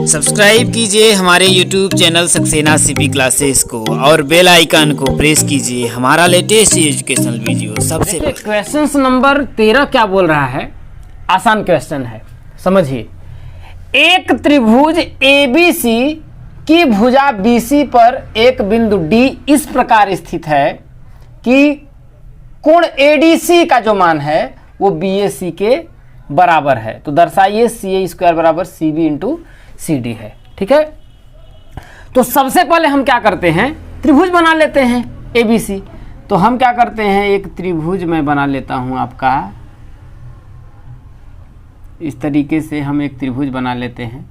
Subscribe कीजिए हमारे YouTube channel Saxena CP classes को और बेल आइकन को प्रेस कीजिए हमारा लेटेस्ट एजुकेशनल वीडियो सबसे पहले। क्वेश्चन नंबर 13 क्या बोल रहा है? आसान क्वेश्चन है, समझिए। एक त्रिभुज ABC की भुजा BC पर एक बिंदु D इस प्रकार स्थित है कि कोण ADC का जो मान है वो BAC के बराबर है। तो दर्शाइए CA स्क्वायर बराबर CB इंटू CD है। ठीक है, तो सबसे पहले हम क्या करते हैं, त्रिभुज बना लेते हैं ABC। तो हम क्या करते हैं, एक त्रिभुज मैं बना लेता हूं आपका, इस तरीके से हम एक त्रिभुज बना लेते हैं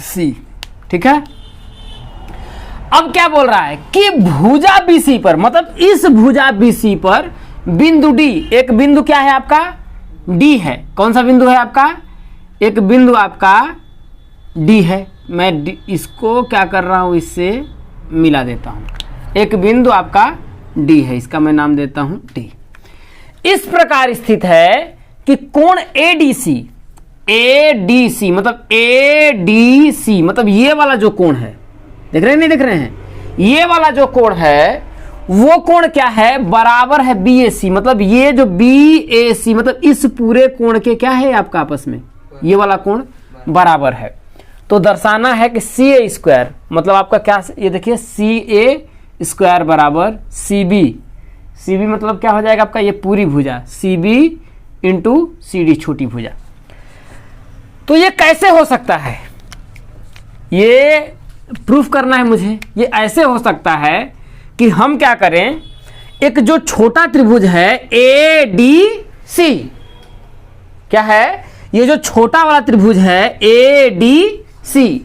ABC। ठीक है, अब क्या बोल रहा है कि भुजा BC पर, मतलब इस भुजा BC पर बिंदु D, एक बिंदु क्या है आपका D है। कौन सा बिंदु है आपका? एक बिंदु आपका D है। मैं इसको क्या कर रहा हूं, इससे मिला देता हूं। एक बिंदु आपका D है, इसका मैं नाम देता हूं D। इस प्रकार स्थित है कि कोण ADC मतलब ADC मतलब ये वाला जो कोण है, देख रहे हैं नहीं देख रहे हैं, ये वाला जो कोण है वो कोण क्या है, बराबर है BAC। मतलब ये जो BAC मतलब इस पूरे कोण के क्या है आपका आपस में, ये वाला कोण बराबर है। तो दर्शाना है कि CA स्क्वायर मतलब आपका क्या, ये देखिए CA स्क्वायर बराबर CB मतलब क्या हो जाएगा आपका, ये पूरी भुजा CB इंटू CD छोटी भुजा। तो ये कैसे हो सकता है, ये प्रूफ करना है मुझे। ये ऐसे हो सकता है कि हम क्या करें, एक जो छोटा त्रिभुज है ADC, क्या है, ये जो छोटा वाला त्रिभुज है ADC,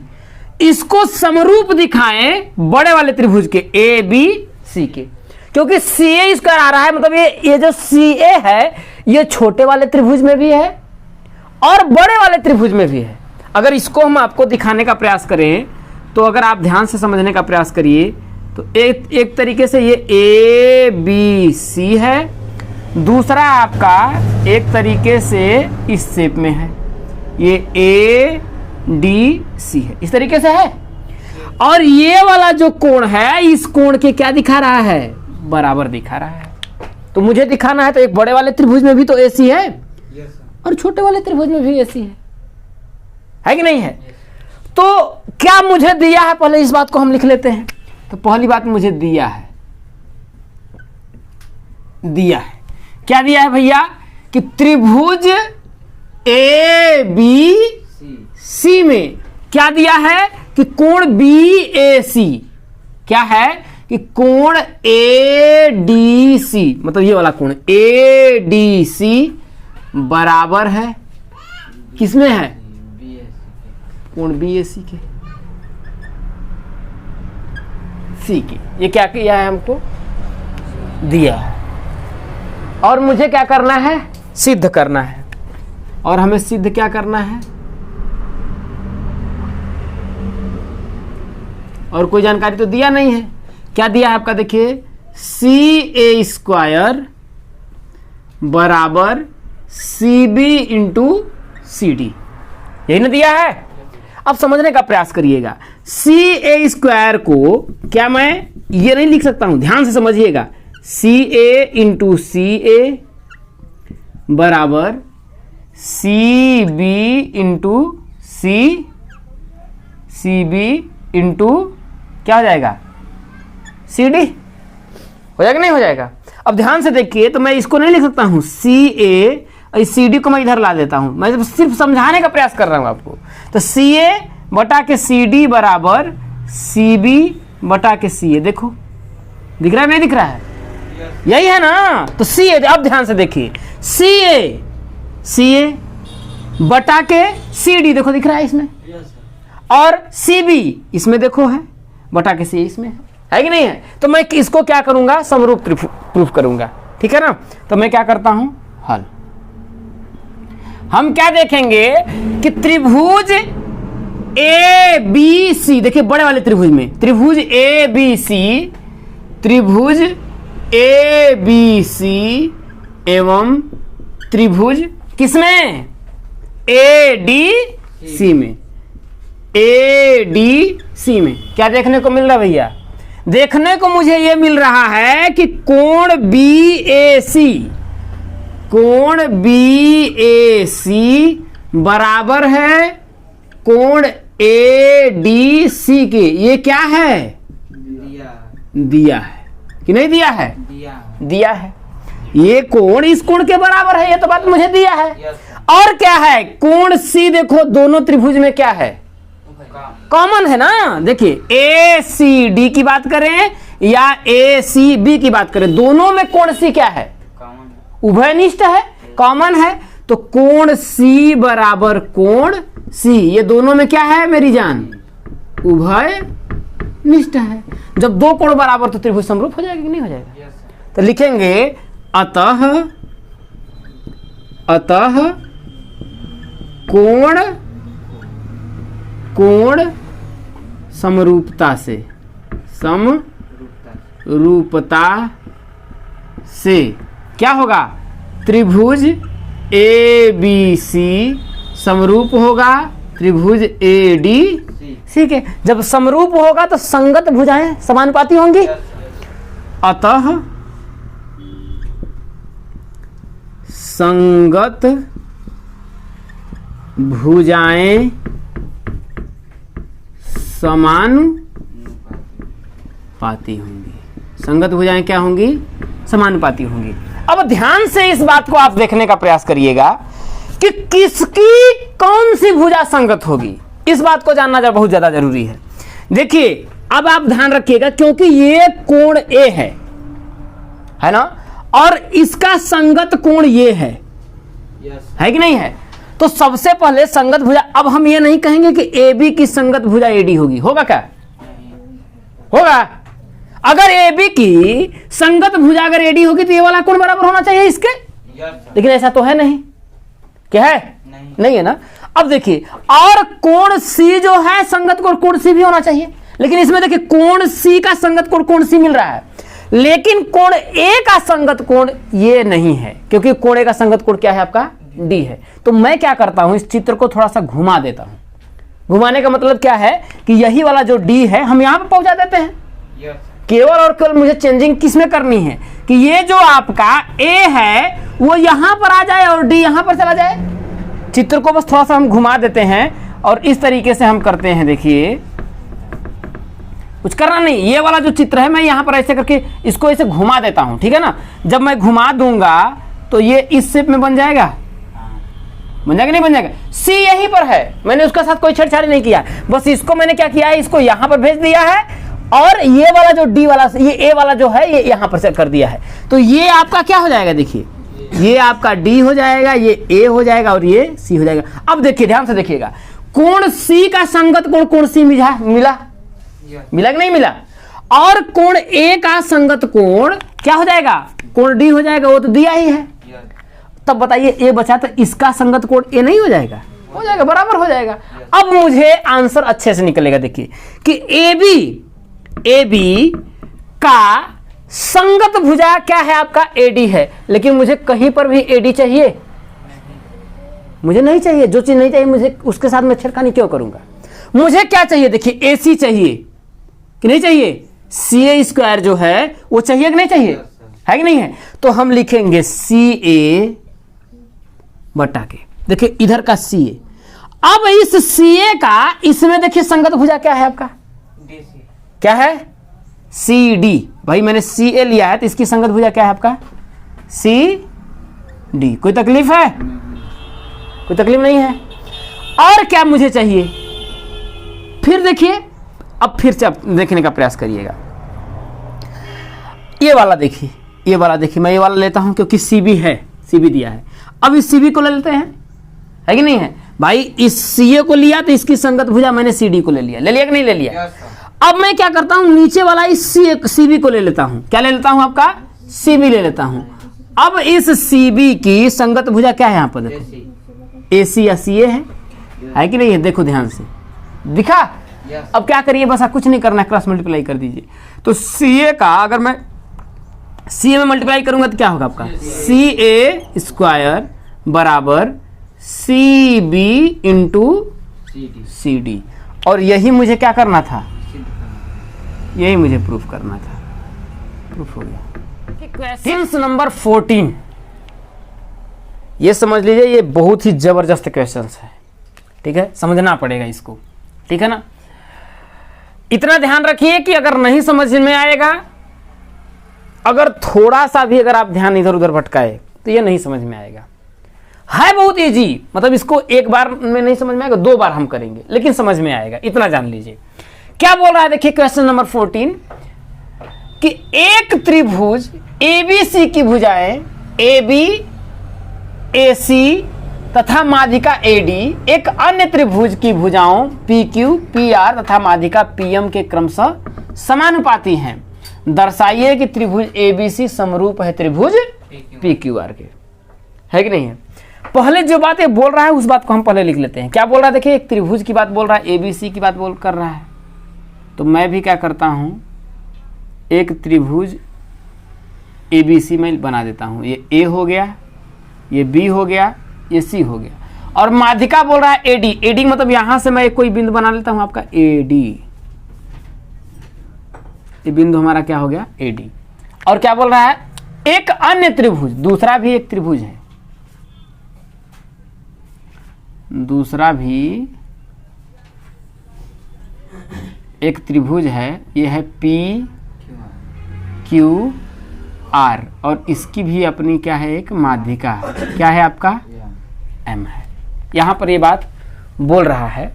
इसको समरूप दिखाएं बड़े वाले त्रिभुज के ABC के, क्योंकि CA स्क्वायर आ रहा है। मतलब ये जो CA है ये छोटे वाले त्रिभुज में भी है और बड़े वाले त्रिभुज में भी है। अगर इसको हम आपको दिखाने का प्रयास करें तो अगर आप ध्यान से समझने का प्रयास करिए तो एक तरीके से ये ABC है, दूसरा आपका एक तरीके से इस शेप में है, ये ADC है, इस तरीके से है। और ये वाला जो कोण है इस कोण के क्या दिखा रहा है, बराबर दिखा रहा है। तो मुझे दिखाना है तो एक बड़े वाले त्रिभुज में भी तो AC है और छोटे वाले त्रिभुज में भी AC है कि नहीं है? तो क्या मुझे दिया है, पहले इस बात को हम लिख लेते हैं। तो पहली बात मुझे दिया है क्या दिया है भैया, कि त्रिभुज ABC में क्या दिया है कि कोण BAC क्या है, कि कोण ADC मतलब ये वाला कोण ADC बराबर है किसमें है, कोण BAC के, C की। ये क्या किया है, हमको दिया है और मुझे क्या करना है, सिद्ध करना है। और हमें सिद्ध क्या करना है, और कोई जानकारी तो दिया नहीं है। क्या दिया है आपका, देखिए CA स्क्वायर बराबर CB इंटू CD, यही ना दिया है। अब समझने का प्रयास करिएगा। CA स्क्वायर को क्या मैं ये नहीं लिख सकता हूं, ध्यान से समझिएगा। CA इंटू CA बराबर CB इंटू CB इंटू क्या हो जाएगा, CD हो जाएगा, नहीं हो जाएगा? अब ध्यान से देखिए, तो मैं इसको नहीं लिख सकता हूं CA, CD को मैं इधर ला देता हूं, मैं सिर्फ समझाने का प्रयास कर रहा हूं आपको। तो CA बटा के CD बराबर CB बटा के CA, देखो दिख रहा है नहीं दिख रहा है, यही है ना? तो CA, अब ध्यान से देखिए, CA बटा के CD देखो दिख रहा है इसमें, और CB इसमें देखो है, बटा के CA इसमें है कि नहीं है? तो मैं इसको क्या करूंगा, समरूप प्रूफ करूंगा। ठीक है ना? तो मैं क्या करता हूं, हल। हम क्या देखेंगे कि त्रिभुज ABC, देखिए बड़े वाले त्रिभुज में, त्रिभुज ABC एवं त्रिभुज किसमें? ए डी सी में, ए डी सी में। क्या देखने को मिल रहा है भैया? देखने को मुझे ये मिल रहा है कि कोण बी ए सी, कोण बी ए सी बराबर है कोण ए डी सी के। ये क्या है? दिया है कि नहीं दिया है? दिया है। ये कोण इस कोण के बराबर है, ये तो बात मुझे दिया है। और क्या है? कोण सी देखो दोनों त्रिभुज में क्या है? कॉमन है ना। देखिए ए सी डी की बात करें या ए सी बी की बात करें, दोनों में कोण सी क्या है? उभयनिष्ठ है, कॉमन है। तो कोण सी बराबर कोण सी, ये दोनों में क्या है मेरी जान? उभयनिष्ठ है। जब दो कोण बराबर तो त्रिभुज समरूप हो जाएगा कि नहीं हो जाएगा? तो लिखेंगे अतः, अतः कोण, कोण समरूपता से, समरूपता से क्या होगा? त्रिभुज ए बी सी समरूप होगा त्रिभुज ए डी सी के। जब समरूप होगा तो संगत भुजाएं समानुपाती होंगी। अतः संगत भुजाएं समानुपाती होंगी। संगत भुजाएं क्या होंगी? समानुपाती होंगी। अब ध्यान से इस बात को आप देखने का प्रयास करिएगा कि किसकी कौन सी भुजा संगत होगी। इस बात को जानना बहुत ज्यादा जरूरी है। देखिए अब आप ध्यान रखिएगा, क्योंकि ये कोण ए है ना, और इसका संगत कोण ये है कि नहीं है? तो सबसे पहले संगत भुजा, अब हम ये नहीं कहेंगे कि ए बी की संगत भुजा एडी होगी। होगा क्या? होगा। अगर ए बी की संगत भुजा अगर एडी होगी तो ये वाला कोण बराबर होना चाहिए इसके, लेकिन ऐसा तो है नहीं। क्या है? नहीं है ना। अब देखिए, और कोण सी जो है संगत कोण, कोण सी भी होना चाहिए, लेकिन इसमें देखिए कोण सी का संगत कोण कोण सी मिल रहा है, लेकिन कोण ए का संगत कोण ये नहीं है, क्योंकि कोण ए का संगत कोण क्या है आपका? डी है। तो मैं क्या करता हूं, इस चित्र को थोड़ा सा घुमा देता हूं। घुमाने का मतलब क्या है कि यही वाला जो डी है हम यहां पर पहुंचा देते हैं। केवल और केवल मुझे चेंजिंग किसमें करनी है कि ये जो आपका ए है वो यहां पर आ जाए और डी यहां पर चला जाए। चित्र को बस थोड़ा सा हम घुमा देते हैं और इस तरीके से हम करते हैं। देखिए कुछ करना नहीं, ये वाला जो चित्र है मैं यहां पर ऐसे करके इसको ऐसे घुमा देता हूं, ठीक है ना। जब मैं घुमा दूंगा तो ये इस शेप में बन जाएगा, बन जाएगा नहीं बन जाएगा? सी यहीं पर है, मैंने उसके साथ कोई छेड़छाड़ी नहीं किया, बस इसको मैंने क्या किया है, इसको यहां पर भेज दिया है और ये वाला जो डी वाला, ये ए वाला जो है ये यहां पर से कर दिया है। तो ये आपका क्या हो जाएगा? देखिए ये आपका डी हो जाएगा, ये ए हो जाएगा और ये सी हो जाएगा। अब देखिए ध्यान से देखिएगा, कोण सी का संगत कोण कोण सी मिला, मिला कि नहीं मिला? और कोण ए का संगत कोण क्या हो जाएगा? कोण डी हो जाएगा, वो तो दिया ही है। तब बताइए ए बचा तो इसका संगत कोण ए नहीं हो जाएगा? हो जाएगा, बराबर हो जाएगा। अब मुझे आंसर अच्छे से निकलेगा। देखिए कि ए बी का संगत भुजा क्या है आपका? एडी है, लेकिन मुझे कहीं पर भी एडी चाहिए? मुझे नहीं चाहिए। जो चीज नहीं चाहिए मुझे उसके साथ मैं छेड़खानी क्यों करूंगा? मुझे क्या चाहिए? देखिए एसी चाहिए कि नहीं चाहिए? सी ए स्क्वायर जो है वो चाहिए कि नहीं चाहिए? है कि नहीं है? तो हम लिखेंगे सी ए बटा के, देखिए इधर का सी ए। अब इस सी ए का इसमें देखिए संगत भुजा क्या है आपका? क्या है? C D. भाई मैंने सी ए लिया है तो इसकी संगत भुजा क्या है आपका? C D. कोई तकलीफ है? कोई तकलीफ नहीं है। और क्या मुझे चाहिए? फिर देखिए, अब फिर से देखने का प्रयास करिएगा। ये वाला देखिए, ये वाला देखिए, मैं ये वाला लेता हूं क्योंकि सीबी है, सीबी दिया है। अब इस सीबी को ले लेते हैं, है कि नहीं है? भाई इस सीए को लिया तो इसकी संगत भुजा मैंने सीडी को ले लिया, ले लिया कि नहीं ले लिया? अब मैं क्या करता हूं, नीचे वाला इस सीबी को ले लेता हूं। क्या ले लेता हूं आपका? सीबी ले लेता हूं। अब इस सीबी की संगत भुजा क्या है यहाँ पर? देखो एसी या सीए है कि नहीं है? देखो ध्यान से, दिखा? अब क्या करिए, बस आप कुछ नहीं करना है, क्रॉस मल्टीप्लाई कर दीजिए। तो सीए का अगर मैं सीए में मल्टीप्लाई करूंगा तो क्या होगा आपका? सी ए स्क्वायर बराबर C B into C D. और यही मुझे क्या करना था, यही मुझे प्रूफ करना था। प्रूफ हो गया। क्वेश्चन नंबर 14, ये समझ लीजिए, ये बहुत ही जबरदस्त क्वेश्चन है, ठीक है, समझना पड़ेगा इसको, ठीक है ना। इतना ध्यान रखिए कि अगर नहीं समझ में आएगा, अगर थोड़ा सा भी अगर आप ध्यान इधर उधर भटकाए तो ये नहीं समझ में आएगा। है बहुत इजी, मतलब इसको एक बार में नहीं समझ में आएगा, 2 बार हम करेंगे लेकिन समझ में आएगा, इतना जान लीजिए। क्या बोल रहा है, देखिए क्वेश्चन नंबर 14 कि एक त्रिभुज ABC की भुजाएं AB, AC तथा माध्यिका AD एक अन्य त्रिभुज की भुजाओं PQ, PR तथा माध्यिका PM के क्रमशः समानुपाती हैं। दर्शाइए कि त्रिभुज ABC समरूप है त्रिभुज PQR के। है कि नहीं है? पहले जो बातें बोल रहा है उस बात को हम पहले लिख लेते हैं। क्या बोल रहा है, देखिए एक त्रिभुज की बात बोल रहा है, ABC की बात बोल कर रहा है। तो मैं भी क्या करता हूं, एक त्रिभुज ABC में बना देता हूं। ये A हो गया, ये B हो गया, ये C हो गया। और माध्यिका बोल रहा है AD मतलब यहां से मैं एक कोई बिंदु बना लेता हूं आपका AD। ये बिंदु हमारा क्या हो गया, AD। और क्या बोल रहा है, एक अन्य त्रिभुज, दूसरा भी एक त्रिभुज है, दूसरा भी एक त्रिभुज है, ये है PQR और इसकी भी अपनी क्या है, एक माध्यिका है। क्या है आपका, M है। यहां पर ये बात बोल रहा है।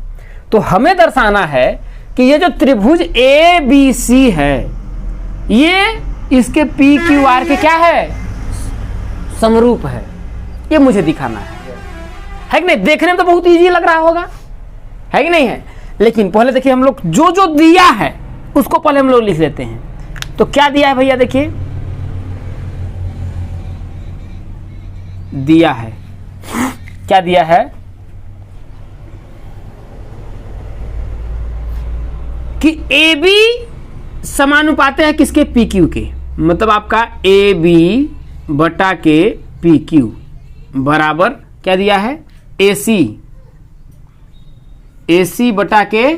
तो हमें दर्शाना है कि ये जो त्रिभुज ABC है, ये इसके PQR के क्या है, समरूप है। ये मुझे दिखाना है कि नहीं? देखने में तो बहुत इजी लग रहा होगा, है कि नहीं है? लेकिन पहले देखिए, हम लोग जो जो दिया है उसको पहले हम लोग लिख लेते हैं। तो क्या दिया है भैया, देखिए दिया है, क्या दिया है कि AB समानुपाती है किसके, PQ के। मतलब आपका AB बटा के PQ बराबर क्या दिया है, AC बटा के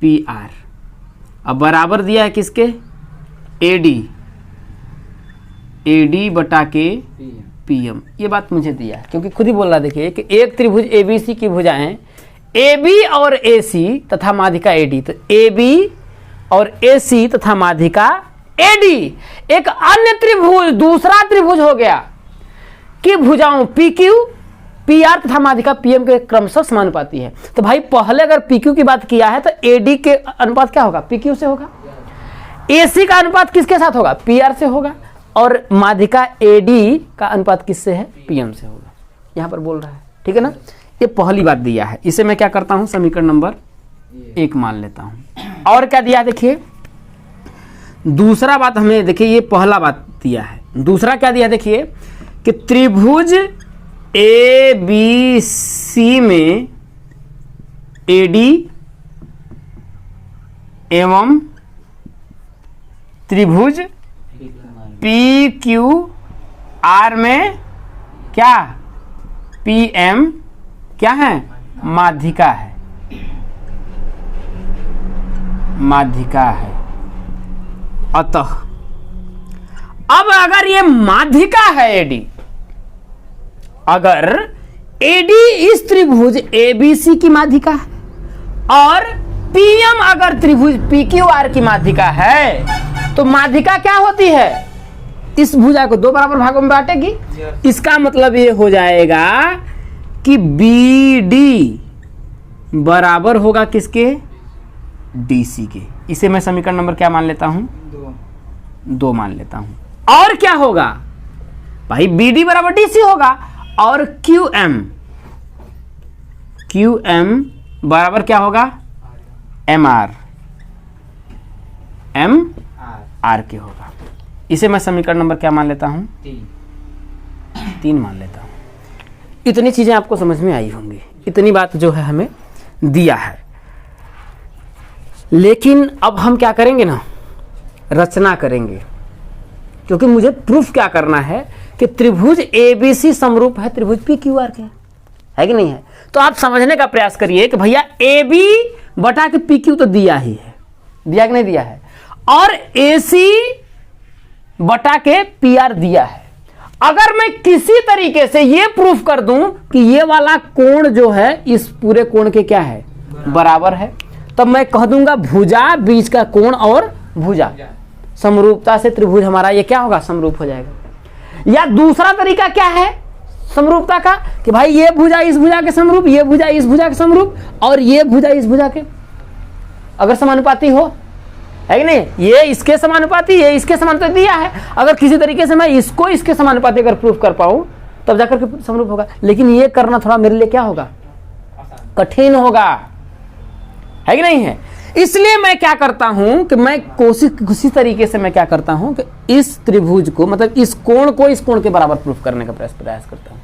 PR। अब बराबर दिया है किसके, AD बटा के PM। ये बात मुझे दिया है क्योंकि खुद ही बोल रहा है। देखिए कि एक त्रिभुज ABC की भुजाएं AB और AC तथा माध्यिका AD। तो AB और AC तथा माध्यिका AD एक अन्य त्रिभुज, दूसरा त्रिभुज हो गया कि भुजाओं PQ, PR तथा माध्यिका PM के क्रमशः समानुपाती है। तो भाई पहले अगर PQ की बात किया है तो AD के अनुपात क्या होगा, PQ से होगा। AC का अनुपात किसके साथ होगा, PR से होगा। और माध्यिका AD का अनुपात किससे है, PM से होगा। यहां पर बोल रहा है, ठीक है ना। ये पहली बात दिया है, इसे मैं क्या करता हूं, समीकरण नंबर 1 मान लेता हूं। और क्या दिया, देखिए दूसरा बात हमें, देखिए ये पहला बात दिया है। दूसरा क्या दिया, देखिए कि त्रिभुज ABC में AD एवं त्रिभुज PQR में क्या, PM क्या है, माध्यिका है, माध्यिका है। अतः अब अगर ये माध्यिका है AD, अगर AD इस त्रिभुज ABC की माध्यिका है और PM अगर त्रिभुज PQR की माध्यिका है, तो माध्यिका क्या होती है, इस भुजा को 2 बराबर भागों में बांटेगी। इसका मतलब ये हो जाएगा कि BD बराबर होगा किसके, DC के। इसे मैं समीकरण नंबर क्या मान लेता हूं, 2 मान लेता हूं। और क्या होगा भाई, BD बराबर DC होगा और QM बराबर क्या होगा, MR के होगा। इसे मैं समीकरण नंबर क्या मान लेता हूं, 3 मान लेता हूं। इतनी चीजें आपको समझ में आई होंगी, इतनी बात जो है हमें दिया है। लेकिन अब हम क्या करेंगे ना, रचना करेंगे, क्योंकि मुझे प्रूफ क्या करना है कि त्रिभुज एबीसी समरूप है त्रिभुज पी क्यू आर के, है कि नहीं है? तो आप समझने का प्रयास करिए कि भैया ए बी बटा के पी क्यू तो दिया ही है, दिया कि नहीं दिया है, और ए सी बटा के पी आर दिया है। अगर मैं किसी तरीके से ये प्रूफ कर दूं कि ये वाला कोण जो है इस पूरे कोण के क्या है, बराबर है, तब मैं कह दूंगा भुजा बीच का कोण और भुजा समरूपता से त्रिभुज हमारा ये क्या होगा, समरूप हो जाएगा। या दूसरा तरीका क्या है समरूपता का कि भाई ये भुजा इस भुजा के समरूप, ये भुजा इस भुजा के समरूप, और ये भुजा इस भुजा के अगर समानुपाती हो, है कि नहीं? ये इसके समानुपाती, ये इसके समानुपाती दिया है। अगर किसी तरीके से मैं इसको इसके समानुपाती अगर प्रूफ कर पाऊं तब जाकर के समरूप होगा। लेकिन ये करना थोड़ा मेरे लिए क्या होगा, कठिन होगा, है कि नहीं है? इसलिए मैं क्या करता हूं कि मैं किसी तरीके से मैं क्या करता हूं कि इस त्रिभुज को, मतलब इस कोण को इस कोण के बराबर प्रूफ करने का प्रयास करता हूं।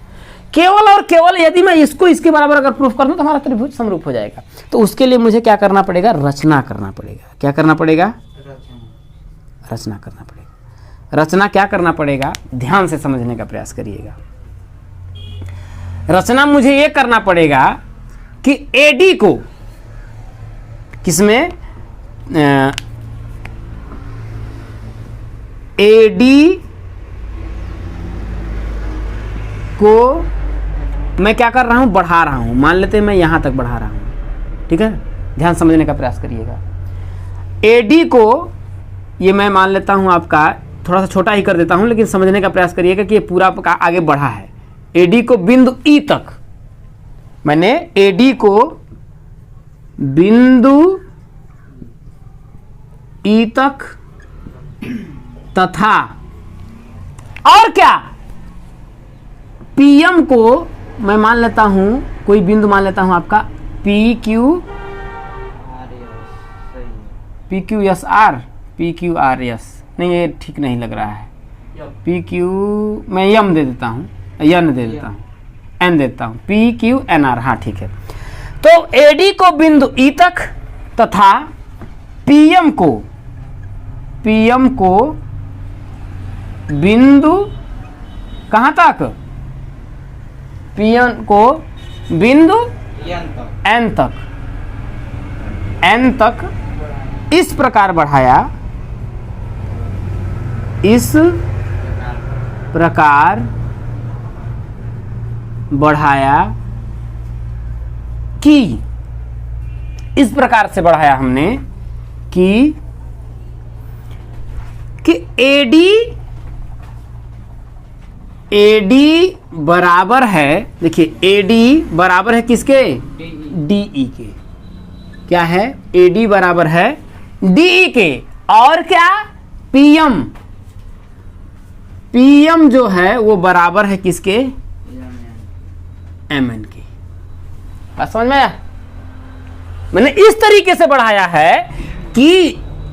केवल और केवल यदि मैं इसको इसके बराबर अगर प्रूफ कर दूं तो हमारा त्रिभुज समरूप हो जाएगा। तो उसके लिए मुझे क्या करना पड़ेगा, रचना करना पड़ेगा। क्या करना पड़ेगा, रचना करना पड़ेगा। रचना क्या करना पड़ेगा, ध्यान से समझने का प्रयास करिएगा। रचना मुझे ये करना पड़ेगा कि एडी को किसमें, एडी को मैं क्या कर रहा हूं, बढ़ा रहा हूं। मान लेते हैं मैं यहां तक बढ़ा रहा हूं, ठीक है? ध्यान समझने का प्रयास करिएगा। एडी को ये मैं मान लेता हूं आपका, थोड़ा सा छोटा ही कर देता हूं, लेकिन समझने का प्रयास करिएगा कि ये पूरा का आगे बढ़ा है। एडी को बिंदु ई तक, मैंने एडी को बिंदु ई तक तथा और क्या, पीएम को मैं मान लेता हूं, कोई बिंदु मान लेता हूं आपका P Q S R, P Q R S, नहीं ये ठीक नहीं लग रहा है, पी क्यू मैं यम दे देता हूं, एन दे देता हूं, एन देता हूं, पी क्यू एन आर, हाँ ठीक है। तो एडी को बिंदु ई तक तथा पीएम को बिंदु कहां तक, पीएम को बिंदु एन तक इस प्रकार बढ़ाया, इस प्रकार बढ़ाया कि, इस प्रकार से बढ़ाया हमने कि एडी बराबर है, देखिए एडी बराबर है किसके, डीई के। क्या है, एडी बराबर है डीई के, और क्या, पीएम जो है वो बराबर है किसके, एमएन के। बात समझ में आया? मैंने इस तरीके से बढ़ाया है कि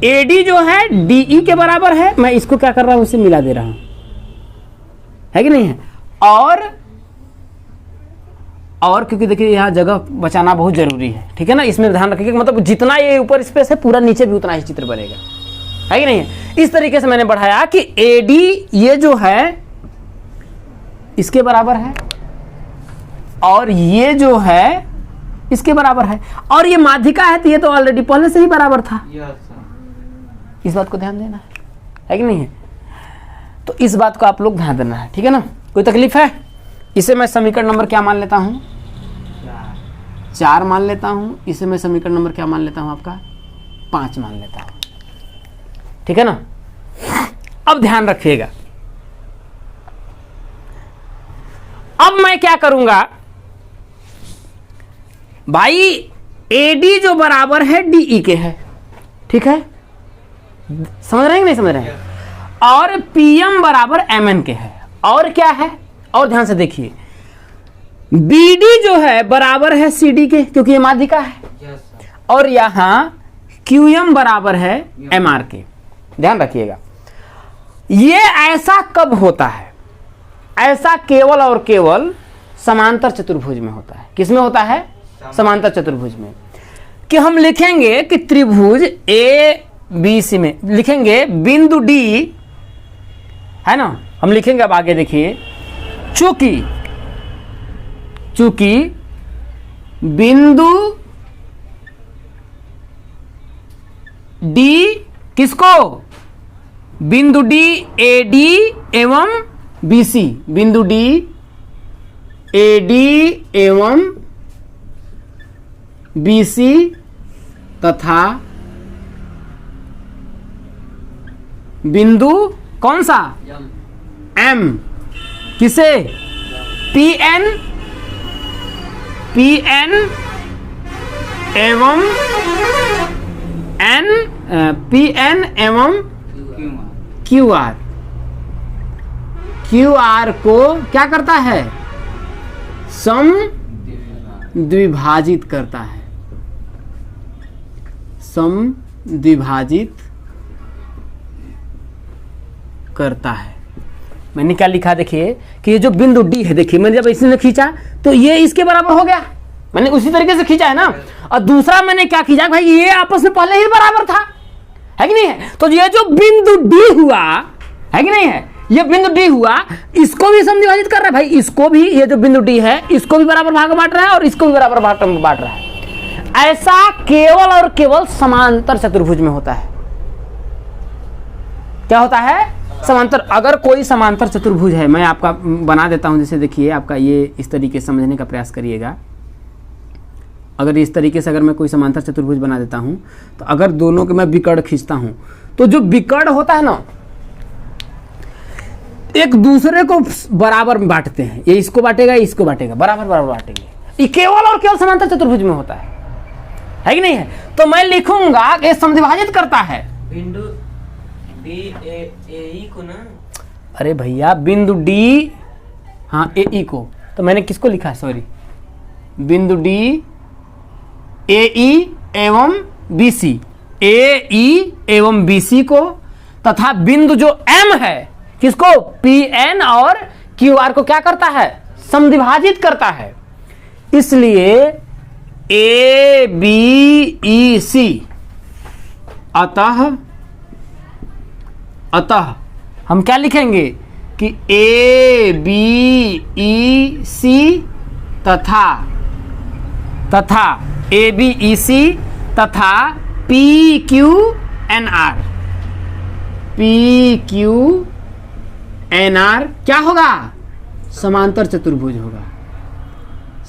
एडी जो है डीई के बराबर है, मैं इसको क्या कर रहा हूं, उसे मिला दे रहा हूं, है कि नहीं है? और क्योंकि देखिए यहाँ जगह बचाना बहुत जरूरी है, ठीक है ना, इसमें ध्यान रखिए। मतलब जितना ये ऊपर स्पेस है पूरा नीचे भी उतना ही चित्र बनेगा, है कि नहीं है? इस तरीके से मैंने बढ़ाया कि एडी ये जो है इसके बराबर है, और ये जो है इसके बराबर है, और ये माध्यिका है तो ये तो ऑलरेडी पहले से ही बराबर था। इस बात को ध्यान देना है कि नहीं है? तो इस बात को आप लोग ध्यान देना है, ठीक है ना? कोई तकलीफ है? इसे मैं समीकरण नंबर क्या मान लेता हूं, 4 मान लेता हूं। इसे मैं समीकरण नंबर क्या मान लेता हूं, आपका 5 मान लेता हूं, ठीक है ना? अब ध्यान रखिएगा, अब मैं क्या करूंगा भाई, एडी जो बराबर है डीई के है, ठीक है, समझ रहे हैं कि नहीं समझ रहे हैं? और पीएम बराबर एमएन के है, और क्या है, और ध्यान से देखिए, बीडी जो है बराबर है सीडी के, क्योंकि ये माध्यिका है, और यहां क्यूएम बराबर है एमआर के। ध्यान रखिएगा, ये ऐसा कब होता है, ऐसा केवल और केवल समांतर चतुर्भुज में होता है। किसमें होता है, समांतर चतुर्भुज में, कि हम लिखेंगे कि त्रिभुज ए बी सी में लिखेंगे बिंदु डी, है ना, हम लिखेंगे अब आगे देखिए, चूंकि बिंदु डी किसको, बिंदु डी ए डी एवं बी सी, बिंदु डी ए डी एवं बी सी तथा बिंदु कौन सा एम, किसे, पी एन एवं पी एन एवं क्यू आर को क्या करता है, सम द्विभाजित करता है, सम द्विभाजित करता है। मैंने क्या लिखा देखिए कि ये जो बिंदु डी है, देखिए मैंने जब इसने खींचा तो ये इसके बराबर हो गया, मैंने उसी तरीके से खींचा है ना। और दूसरा मैंने क्या खींचा, भाई ये आपस में पहले ही बराबर था, है कि नहीं है। तो ये जो बिंदु डी हुआ है कि नहीं है, ये बिंदु डी हुआ, इसको भी समद्विभाजित कर रहा है भाई, इसको भी, ये जो बिंदु डी है इसको भी बराबर भाग बांट रहा है और इसको भी बराबर भाग बांट रहा है। ऐसा केवल और केवल समांतर चतुर्भुज में होता है। क्या होता है, समांतर। अगर कोई समांतर चतुर्भुज है, मैं आपका बना देता हूं, जैसे देखिए आपका ये इस तरीके से समझने का प्रयास करिएगा। अगर इस तरीके से अगर मैं कोई समांतर चतुर्भुज बना देता हूं, तो अगर दोनों के मैं विकर्ण खींचता हूं, तो जो विकर्ण होता है ना, एक दूसरे को बराबर बांटते हैं, ये इसको बांटेगा, इसको बांटेगा, बराबर बराबर बांटेंगे। ये केवल और केवल समांतर चतुर्भुज में होता है कि नहीं है। तो मैं लिखूंगा ये समद्विभाजित करता है बिंदु डी ए ई को ना, अरे भैया बिंदु डी, हाँ ए ई को, तो मैंने किसको लिखा है, सॉरी, बिंदु डी ए ई एवं बी सी, ए ई एवं बी सी को, तथा बिंदु जो एम है किसको, पी एन और क्यू आर को क्या करता है, समद्विभाजित करता है। इसलिए ए बी ई सी, अतः हम क्या लिखेंगे कि ए बी ई सी तथा ए बी ई सी तथा पी क्यू एन आर क्या होगा, समांतर चतुर्भुज होगा,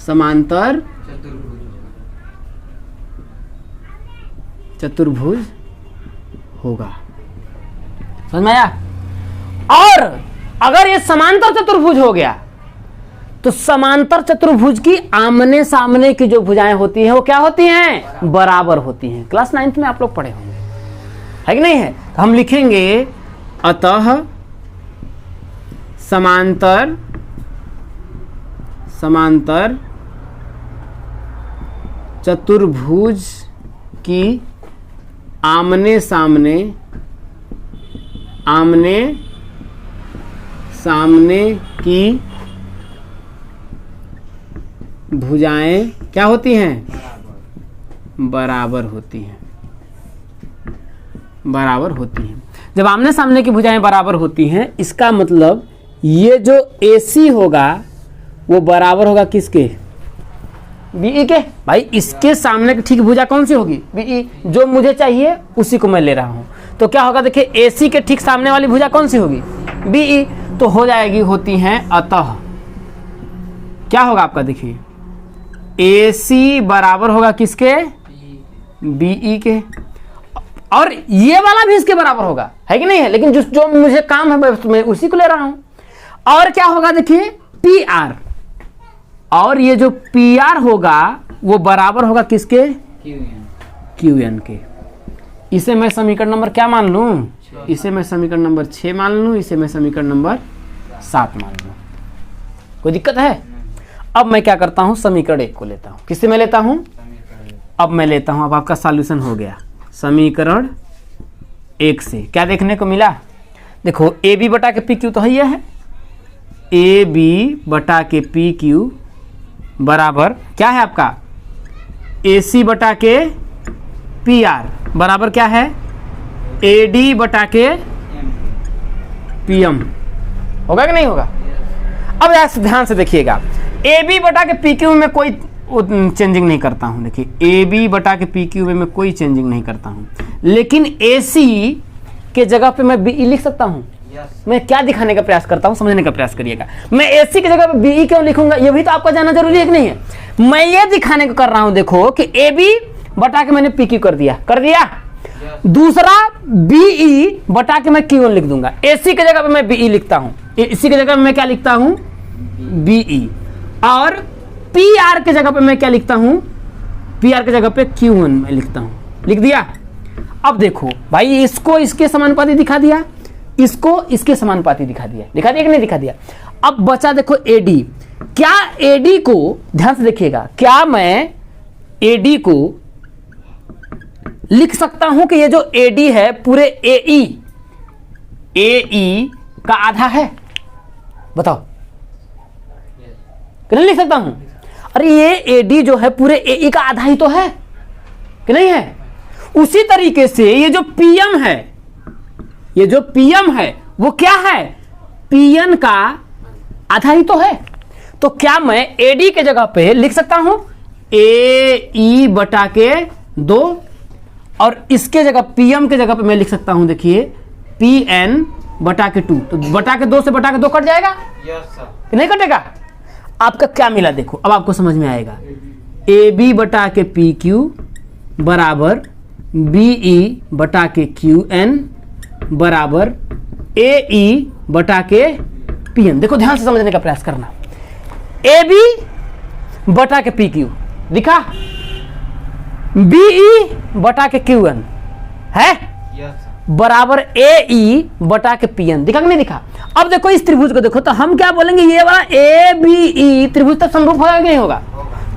समांतर चतुर्भुज होगा। समझ में आया। और अगर ये समांतर चतुर्भुज हो गया, तो समांतर चतुर्भुज की आमने सामने की जो भुजाएं होती हैं वो क्या होती हैं, बराबर होती हैं। क्लास 9th में आप लोग पढ़े होंगे, है कि नहीं है। तो हम लिखेंगे अतः समांतर चतुर्भुज की आमने सामने की भुजाएं क्या होती हैं, बराबर होती हैं। जब आमने सामने की भुजाएं बराबर होती हैं, इसका मतलब ये जो AC होगा वो बराबर होगा किसके, BE के। भाई इसके सामने की ठीक भुजा कौन सी होगी, BE, जो मुझे चाहिए उसी को मैं ले रहा हूं। तो क्या होगा, देखिए AC के ठीक सामने वाली भुजा कौन सी होगी, BE, तो हो जाएगी, होती हैं अतः। क्या होगा आपका, देखिए AC बराबर होगा किसके, BE के, और ये वाला भी इसके बराबर होगा, है कि नहीं है। लेकिन जो मुझे काम है मैं उसी को ले रहा हूं। और क्या होगा, देखिए PR, और ये जो PR होगा वो बराबर होगा किसके, QN के। इसे मैं समीकरण नंबर क्या मान लूं, इसे मैं समीकरण नंबर 6 मान लूं, इसे मैं समीकरण नंबर 7 मान लूं। कोई दिक्कत है। अब मैं क्या करता हूं, समीकरण 1 को लेता हूं। किससे मैं लेता हूं, अब मैं लेता हूं, अब आपका सॉल्यूशन हो गया। समीकरण 1 से क्या देखने को मिला, देखो AB बटा के PQ तो है, AB बटा के PQ बराबर क्या है आपका, AC बटा के PR बराबर क्या है, AD बटा के PM। होगा कि नहीं होगा? अब ऐसे ध्यान से देखिएगा, ए बी बटा के पी क्यू में कोई चेंजिंग नहीं करता हूं। देखिए ए बी बटा के पी क्यू में मैं कोई चेंजिंग नहीं करता हूं, लेकिन ए सी के जगह पे मैं बी ई लिख सकता हूं। मैं क्या दिखाने का प्रयास करता हूं, समझने का प्रयास करिएगा। मैं ए सी की जगह पे बी ई क्यों लिखूंगा, ये भी तो आपका जानना जरूरी है कि नहीं है। मैं ये दिखाने को कर रहा हूं, देखो कि ए बी बटा के मैंने पी क्यू कर दिया दूसरा बीई बटा के मैं क्यू लिख दूंगा। एसी की जगह पे मैं बीई लिखता हूं, इसी की जगह पे मैं क्या लिखता हूं, बीई। और पी आर के जगह पे मैं क्या लिखता हूं, पी आर के जगह पे Q1 मैं लिखता हूं। लिख दिया। अब देखो भाई, इसको इसके समानुपाती दिखा दिया, इसको इसके समानुपाती दिखा दिया कि नहीं दिखा दिया। अब बचा देखो एडी। क्या एडी को, ध्यान से देखिएगा, क्या मैं एडी को लिख सकता हूं कि ये जो एडी है पूरे एई का आधा है? बताओ, कि नहीं लिख सकता हूं? अरे ये एडी जो है पूरे एई का आधा ही तो है, कि नहीं है? उसी तरीके से ये जो पीएम है, ये जो पीएम है वो क्या है, पीएन का आधा ही तो है। तो क्या मैं एडी के जगह पे लिख सकता हूं एई बटा के 2, और इसके जगह पीएम के जगह पे मैं लिख सकता हूं, देखिए पीएन बटा के 2। तो बटा के 2 से बटा के 2 कट जाएगा? Yes sir. नहीं कटेगा? आपका क्या मिला देखो, अब आपको समझ में आएगा। ए बी बटा के पी क्यू बराबर बीई बटा के क्यू एन बराबर एई बटा के पी एन। देखो ध्यान से समझने का प्रयास करना। ए बी बटा के पी क्यू दिखा, बीई बटा के क्यू एन है बराबर एई बटा के पी एन। दिखा कि नहीं दिखा? अब देखो इस त्रिभुज को देखो, तो हम क्या बोलेंगे, ये वाला ए बी ई त्रिभुज तक समरूप होगा कि नहीं होगा?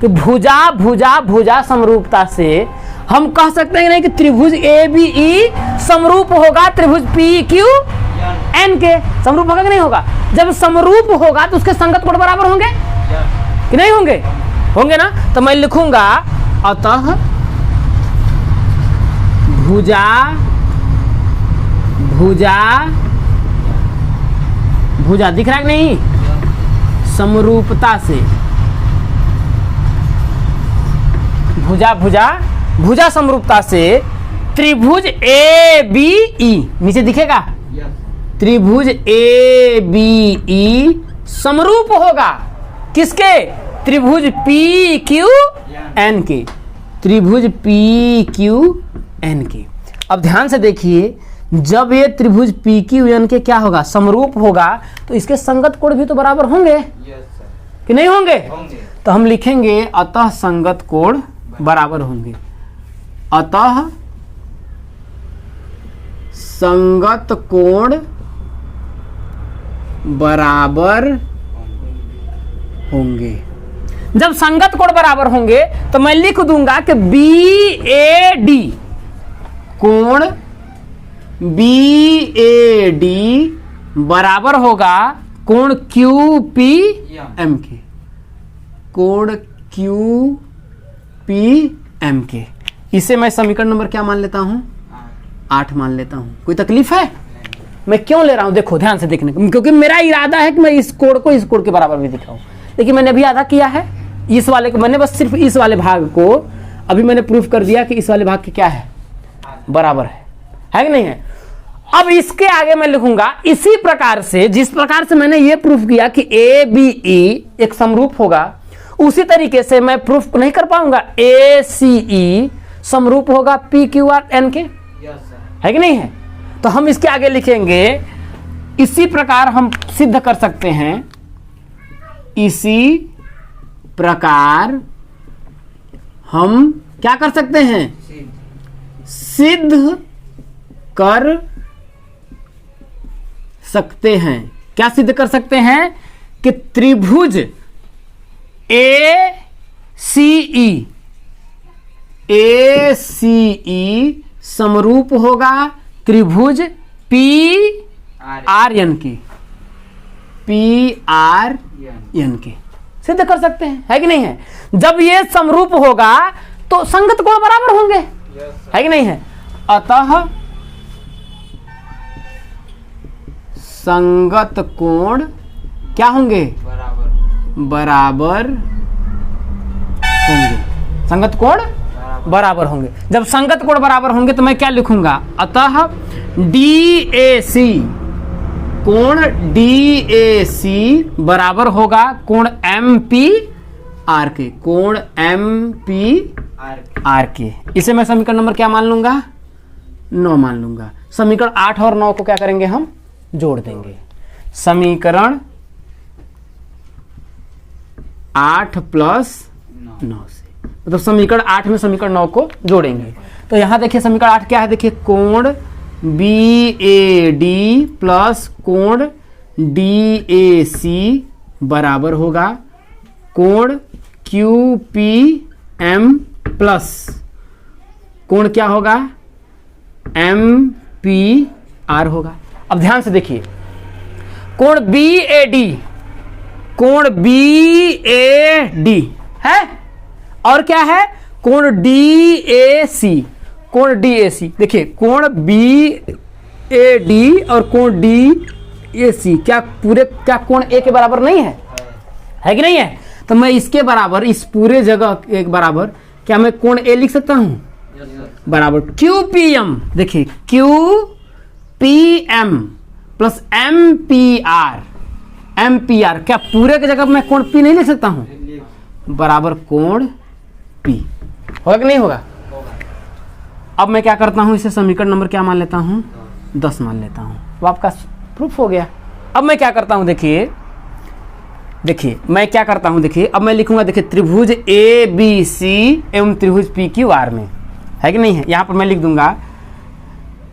कि भुजा भुजा भुजा समरूपता से हम कह सकते हैं नहीं कि त्रिभुज ए बी ई समरूप होगा त्रिभुज पी क्यू एन के। समरूप होगा कि नहीं होगा? जब समरूप होगा तो उसके संगत कोण बराबर होंगे कि नहीं होंगे? होंगे ना। तो मैं लिखूंगा अतः भुजा भुजा भुजा, दिख रहा है कि नहीं, समरूपता से भुजा भुजा भुजा समरूपता से त्रिभुज ए बी ई, नीचे दिखेगा त्रिभुज ए बी ई समरूप होगा किसके, त्रिभुज पी क्यू एन के, त्रिभुज पी क्यू एन के। अब ध्यान से देखिए, जब ये त्रिभुज पी क्यू एन के क्या होगा, समरूप होगा, तो इसके संगत कोण भी तो बराबर होंगे कि नहीं होंगे? तो हम लिखेंगे अतः संगत कोण बराबर होंगे। अतः संगत कोण बराबर होंगे। जब संगत कोण बराबर होंगे तो मैं लिख दूंगा कि बी ए डी कोण बी ए डी बराबर होगा कोण क्यू पी एम के, कोण क्यू पी एम के। इसे मैं समीकरण नंबर क्या मान लेता हूं, 8 मान लेता हूं। कोई तकलीफ है? मैं क्यों ले रहा हूं, देखो ध्यान से देखने को, क्योंकि मेरा इरादा है कि मैं इस कोण को इस कोण के बराबर भी दिखाऊं। देखिए मैंने अभी आधा किया है, इस वाले को मैंने बस सिर्फ इस वाले भाग को अभी मैंने प्रूफ कर दिया कि इस वाले भाग के क्या है, बराबर है कि नहीं है। अब इसके आगे मैं लिखूंगा इसी प्रकार से, जिस प्रकार से मैंने ये प्रूफ किया कि ए बी ई एक समरूप होगा, उसी तरीके से मैं प्रूफ नहीं कर पाऊंगा ए सी ई समरूप होगा पी क्यू आर एन के, है कि नहीं है। तो हम इसके आगे लिखेंगे इसी प्रकार हम सिद्ध कर सकते हैं, इसी प्रकार हम क्या कर सकते हैं, सिद्ध कर सकते हैं। क्या सिद्ध कर सकते हैं कि त्रिभुज ए सी ई समरूप होगा त्रिभुज पी आर एन की, पी आर एन की। सिद्ध कर सकते हैं, है कि नहीं है। जब ये समरूप होगा तो संगत कोण बराबर होंगे, है कि नहीं है। अतः संगत कोण क्या होंगे? बराबर होंगे। संगत कोण बराबर होंगे। जब संगत कोण बराबर होंगे तो मैं क्या लिखूंगा? अतः DAC कोण DAC बराबर होगा कोण MPR के। कोण MPR के। इसे मैं समीकरण नंबर क्या मान लूंगा? 9 मान लूंगा। समीकरण 8 और 9 को क्या करेंगे? हम जोड़ देंगे। समीकरण 8 प्लस 9 से, मतलब समीकरण 8 में समीकरण 9 को जोड़ेंगे। तो यहां देखिए समीकरण 8 क्या है? देखिए कोण BAD प्लस कोण DAC बराबर होगा कोण QPM प्लस कोण क्या होगा? MPR होगा। अब ध्यान से देखिए, कोण BAD है और क्या है? कोण DAC। कोण DAC देखिए, कोण BAD और कोण DAC क्या पूरे क्या कोण A के बराबर नहीं है? है कि नहीं है? तो मैं इसके बराबर, इस पूरे जगह के बराबर क्या मैं कोण A लिख सकता हूं? बराबर QPM। देखिए QPM प्लस MPR क्या पूरे की जगह मैं कोण P नहीं लिख सकता हूं? बराबर कोण P। होगा कि नहीं होगा? अब मैं क्या करता हूं? इसे समीकरण नंबर क्या मान लेता हूं? 10 मान लेता हूं। तो आपका प्रूफ हो गया। अब मैं क्या करता हूं? देखिए मैं क्या करता हूं? देखिए अब मैं लिखूंगा, देखिए त्रिभुज ABC एवं त्रिभुज PQR में, है कि नहीं है? यहां पर मैं लिख दूंगा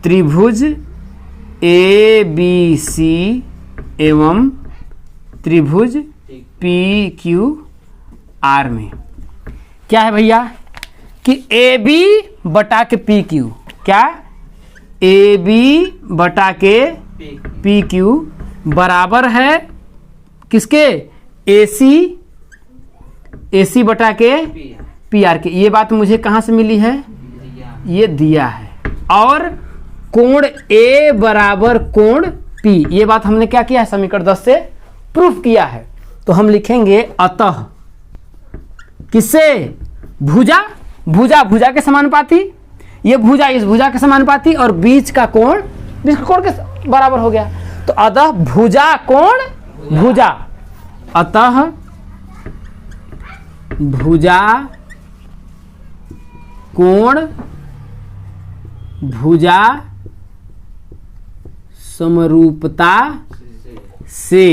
त्रिभुज ABC एवं त्रिभुज PQR में क्या है भैया? कि AB बटा के PQ, क्या AB बटा के PQ बराबर है किसके? AC बटा के PR के। ये बात मुझे कहां से मिली है? ये दिया है। और कोण A बराबर कोण P, ये बात हमने क्या किया है? समीकरण 10 से प्रूफ किया है। तो हम लिखेंगे अतः किससे? भुजा के समानुपाती, ये भुजा इस भुजा के समानुपाती और बीच का कोण के बराबर हो गया। तो अतः भुजा कोण भुजा, अतः भुजा कोण भुजा समरूपता से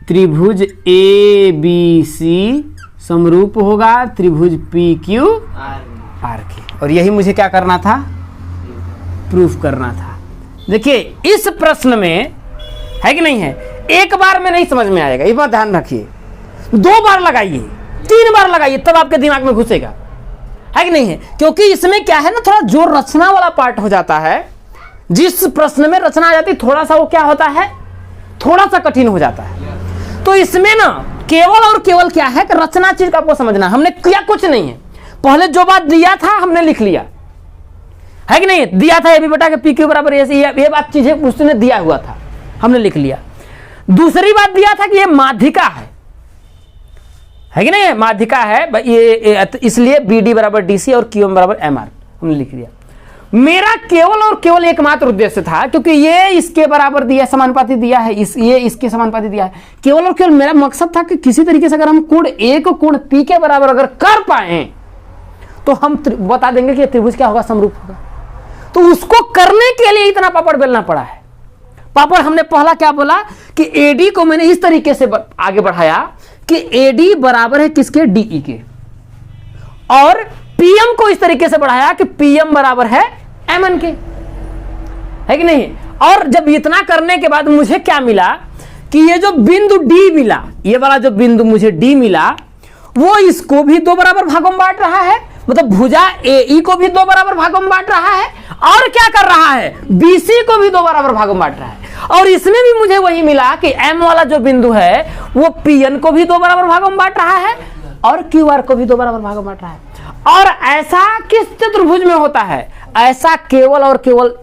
त्रिभुज ABC समरूप होगा त्रिभुज PQR के। और यही मुझे क्या करना था? प्रूफ करना था। देखिए इस प्रश्न में है कि नहीं है, एक बार में नहीं समझ में आएगा, ये बात ध्यान रखिए। 2 बार लगाइए, 3 बार लगाइए, तब आपके दिमाग में घुसेगा, है कि नहीं है? क्योंकि इसमें क्या है ना, थोड़ा जो रचना वाला पार्ट हो जाता है, जिस प्रश्न में रचना आ जाती है, थोड़ा सा वो क्या होता है, थोड़ा सा कठिन हो जाता है। तो इसमें ना केवल और केवल क्या है कि रचना चीज का आपको समझना। हमने किया कुछ नहीं है, पहले जो बात दिया था हमने लिख लिया, है कि नहीं? दिया था AB बटा के PQ बराबर ये बात चीजें उसने दिया हुआ था, हमने लिख लिया। दूसरी बात दिया था कि ये माध्यिका है कि नहीं? माध्यिका है ये, इसलिए BD बराबर DC और QM बराबर MR हमने लिख लिया। मेरा केवल और केवल एकमात्र उद्देश्य था, क्योंकि ये इसके बराबर दिया, समानुपाती दिया है, ये इसके समानुपाती दिया है। केवल और केवल मेरा मकसद था कि किसी तरीके से अगर हम कोण A को कोण P के बराबर अगर कर पाए तो हम बता देंगे कि त्रिभुज क्या होगा, समरूप होगा। तो उसको करने के लिए इतना पापड़ बेलना पड़ा है। पापड़ हमने पहला क्या बोला कि AD को मैंने इस तरीके से आगे बढ़ाया कि AD बराबर है किसके? DE के। और PM को इस तरीके से बढ़ाया कि PM बराबर है MN के, है कि नहीं? और जब इतना करने के बाद मुझे क्या मिला कि ये जो बिंदु D मिला, ये वाला जो बिंदु मुझे D मिला, वो इसको भी 2 बराबर भागों में बांट रहा है, मतलब भुजा AE को भी 2 बराबर भागों में बांट रहा है, और क्या कर रहा है? BC को भी 2 बराबर भागों में बांट रहा है। और इसमें भी मुझे वही मिला कि M वाला जो बिंदु है वो PN को भी 2 बराबर भागों में बांट रहा है और QR को भी 2 बराबर भागों में बांट रहा है। और ऐसा किस चतुर्भुज में होता है? ऐसा केवल और केवल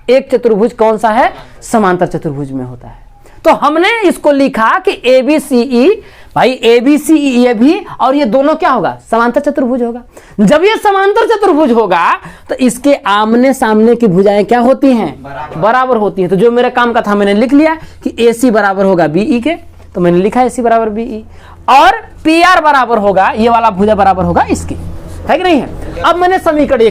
एक चतुर्भुज कौन सा है? समांतर चतुर्भुज में होता है। तो हमने इसको लिखा कि ABCE, भाई ABCE ये भी और ये दोनों क्या होगा, समांतर चतुर्भुज होगा। जब ये समांतर चतुर्भुज होगा तो इसके आमने सामने की भुजाएं क्या होती हैं, बराबर होती हैं। तो जो मेरा काम का था मैंने लिख लिया कि AC बराबर होगा BE के, तो मैंने लिखा AC बराबर BE, और PR बराबर होगा, ये वाला भुजा बराबर होगा इसकी, है कि नहीं है। अब मैंने समीकरण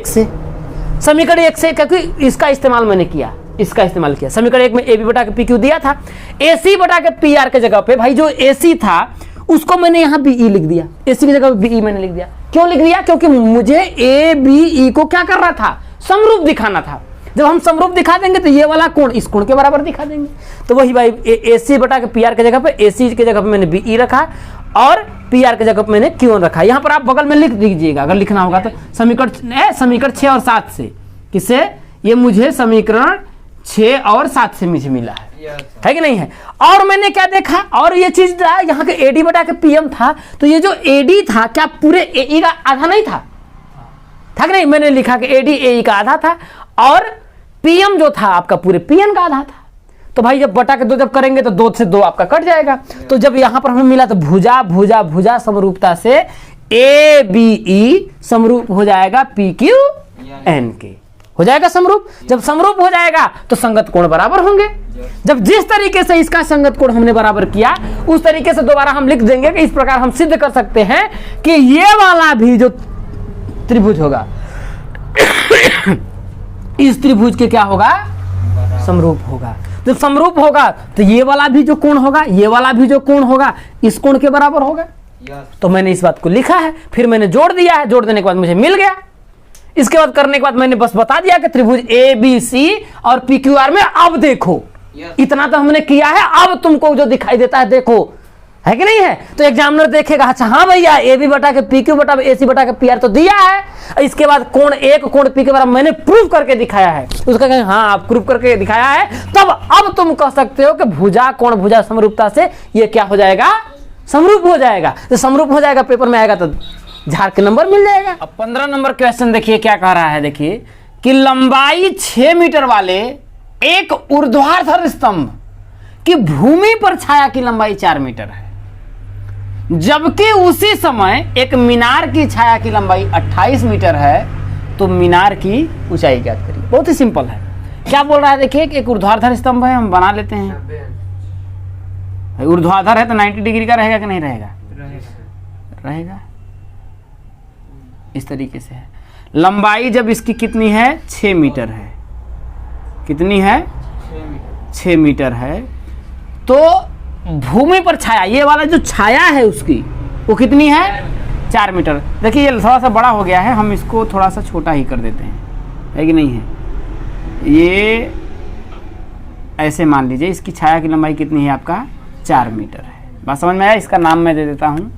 1 से क्योंकि इसका इस्तेमाल मैंने किया, इसका इस्तेमाल किया। समीकरण 1 में AB बटा के PQ दिया था, AC बटा के PR के जगह पे भाई जो AC था उसको मैंने यहाँ BE लिख दिया, AC की जगह BE मैंने लिख दिया। क्यों लिख दिया, क्योंकि मुझे ABE को क्या कर रहा था, समरूप दिखाना था। जब हम समरूप दिखा देंगे तो ये वाला कोण इस कोण के बराबर दिखा देंगे। तो वही भाई AC बटा के PR के जगह पे AC के जगह पे मैंने BE रखा और PR के जगह पे मैंने Q रखा। यहाँ पर आप बगल में लिख दीजिएगा अगर लिखना होगा तो। समीकरण 6 और 7 से, किससे, ये मुझे समीकरण 6 और 7 से मुझे मिला है कि नहीं है। और मैंने क्या देखा, और ये चीज यहाँ के AD बटा के PM था, तो ये जो AD था क्या पूरे AE का आधा नहीं था कि नहीं। मैंने लिखा कि AD AE का आधा था और PM जो था आपका पूरे PN का आधा था। तो भाई जब बटा के 2 जब करेंगे तो 2 से 2 आपका कट जाएगा। तो जब यहां पर हमें मिला तो भुजा भुजा भुजा समरूपता से ABE समरूप हो जाएगा PQN के, हो जाएगा समरूप। जब समरूप हो जाएगा तो संगत कोण बराबर होंगे। जब जिस तरीके से इसका संगत कोण हमने बराबर किया उस तरीके से दोबारा हम लिख देंगे कि इस प्रकार हम सिद्ध कर सकते हैं कि ये वाला भी जो त्रिभुज होगा इस त्रिभुज के क्या होगा, समरूप होगा। जब समरूप होगा तो ये वाला भी जो कोण होगा, ये वाला भी जो कोण होगा इस कोण के बराबर होगा। तो मैंने इस बात को लिखा है, फिर मैंने जोड़ दिया है, जोड़ देने के बाद मुझे मिल गया। इसके बाद करने के बाद मैंने बस बता दिया कि त्रिभुज ABC और PQR में अब देखो, इतना तो हमने किया है, अब तुमको जो दिखाई देता है देखो, है कि नहीं है। तो एग्जामिनर देखेगा, अच्छा हाँ भैया AB बटा के PQ बटा AC बटा के PR तो दिया है, इसके बाद कोण एक कोण P के बराबर मैंने प्रूव करके दिखाया है। उसका कहें हाँ आप प्रूव करके दिखाया है, तब अब तुम कह सकते हो कि भुजा कोण भुजा समरूपता से ये क्या हो जाएगा, समरूप हो जाएगा। तो समरूप हो जाएगा, पेपर में आएगा तो झाड़ के नंबर मिल जाएगा। अब 15 नंबर क्वेश्चन देखिए क्या कह रहा है, देखिए कि लंबाई 6 मीटर वाले एक ऊर्ध्वाधर स्तंभ की भूमि पर छाया की लंबाई 4 मीटर है, जबकि उसी समय एक मीनार की छाया की लंबाई 28 मीटर है, तो मीनार की ऊंचाई ज्ञात करिए। बहुत ही सिंपल है। क्या बोल रहा है, देखिए एक ऊर्ध्वाधर स्तंभ है, हम बना लेते हैं। ऊर्ध्वाधर है तो 90 डिग्री का रहेगा कि नहीं रहेगा, रहेगा। इस तरीके से है। लंबाई जब इसकी कितनी है, 6 मीटर है, कितनी है, 6 मीटर है, तो भूमि पर छाया, ये वाला जो छाया है उसकी वो कितनी है, 4 मीटर। देखिए ये थोड़ा सा बड़ा हो गया है, हम इसको थोड़ा सा छोटा ही कर देते हैं, है कि नहीं है। ये ऐसे मान लीजिए इसकी छाया की लंबाई कितनी है आपका, 4 मीटर है। बात समझ में आया। इसका नाम मैं दे देता हूँ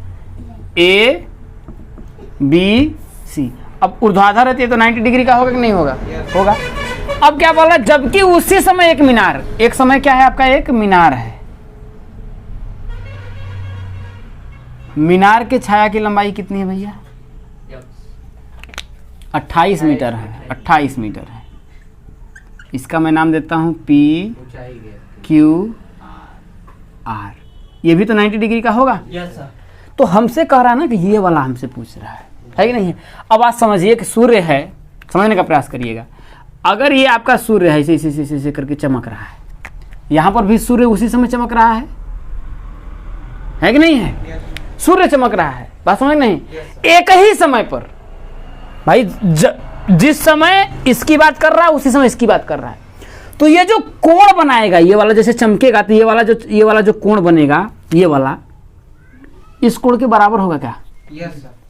ABC। अब ऊर्ध्वाधर है तो 90 डिग्री का होगा कि नहीं होगा, होगा। अब क्या बोला, जबकि उसी समय एक मीनार, एक समय क्या है आपका, एक मीनार है। मीनार के छाया की लंबाई कितनी है भैया, 28 मीटर है, 28 मीटर है। इसका मैं नाम देता हूं PQR। ये भी तो 90 डिग्री का होगा। तो हमसे कह रहा है ना कि ये वाला हमसे पूछ रहा है कि नहीं है। अब आप समझिए कि सूर्य है, समझने का प्रयास करिएगा। अगर ये आपका सूर्य है, इसे इसे इसे करके चमक रहा है, यहां पर भी सूर्य उसी समय चमक रहा है कि नहीं है। सूर्य चमक रहा है, बात समझ नहीं। एक ही समय पर भाई जिस समय इसकी बात कर रहा है उसी समय इसकी बात कर रहा है। तो ये जो कोण बनाएगा, ये वाला जैसे चमकेगा, तो ये वाला जो कोण बनेगा, ये वाला इस कोण के बराबर होगा क्या,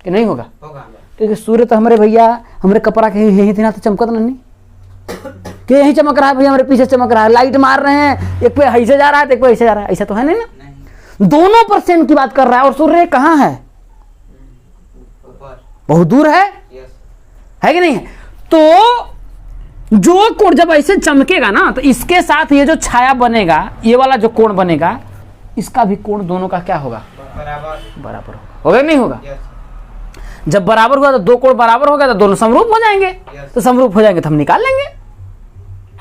कि नहीं होगा, क्योंकि सूर्य तो हमारे भैया हमारे कपड़ा के यही थे ना, तो चमकत नहीं कि यही चमक रहा है भैया, हमारे पीछे चमक रहा है। लाइट मार रहे हैं, एक पे ऐसे जा रहा है, एक पे ऐसे जा रहा है, ऐसा तो है नहीं ना। दोनों % की बात कर रहा है। और सूर्य कहाँ है, बहुत दूर है कि नहीं है। तो जो कोण जब ऐसे चमकेगा ना, तो इसके साथ ये जो छाया बनेगा, ये वाला जो कोण बनेगा, इसका भी कोण दोनों का क्या होगा, बराबर होगा, नहीं होगा। जब बराबर हुआ तो दो कोण बराबर होगा तो दोनों समरूप हो जाएंगे। तो समरूप हो जाएंगे तो हम निकाल लेंगे,